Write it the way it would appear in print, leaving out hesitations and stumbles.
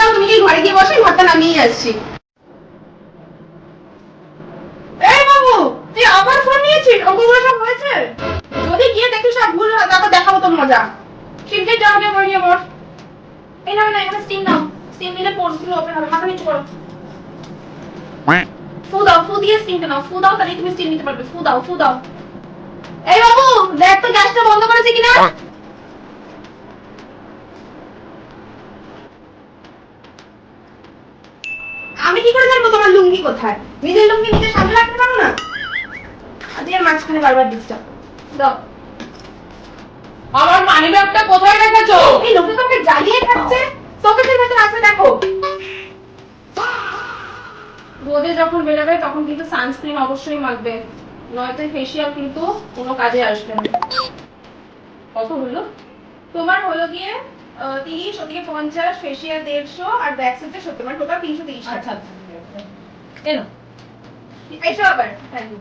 যাও তুমি কি ঘরে গিয়ে বসে, ভাতটা নামিয়ে আসছি। এই বাবু, তুই আবার ফোন নিয়েছিস? অঙ্কগুলো সব হয়েছে? যদি গিয়ে দেখি সব ভুল হয় তারপর দেখাবো তোর মজা। শিগগির যাও, গিয়ে বই নিয়ে বস। এই না এখানে স্টিম নাও, স্টিম নিলে পোর্টগুলো ওপেন হবে। মাথা নিচু করো, ফু দাও, ফু দিয়ে স্টিমটা নাও, ফু দাও, তাহলে তুমি স্টিম নিতে পারবে। ফু দাও, ফু দাও। এই বাবু, দেখ তো গ্যাসটা বন্ধ করেছে কিনা। আমি কি করে জানবো তোমার লুঙ্গি কোথায়? নিজের লুঙ্গি নিজে সামনে রাখতে পারো না? আজকে মাঝখানে বারবার ডিস্টার্ব দাও। আমার মানি ব্যাগটা কোথায় রেখেছো? এই লোকে তোকে জ্বালিয়ে খাচ্ছে। সকেটের ভেতর আছে, দেখো। রোদে যখন বেরোবে তখন কিন্তু সানস্ক্রিন অবশ্যই মাখবে, নয়তো ফেসিয়াল কিন্তু কোনো কাজে আসবে না। কত হলো? তোমার হলো গিয়ে 30, ওদিকে 50, ফেসিয়াল 150 আর ব্যাক সেটে 70, মানে টোটাল 330 টাকা। আচ্ছা আচ্ছা, এনো। এসো আবার। Thank you.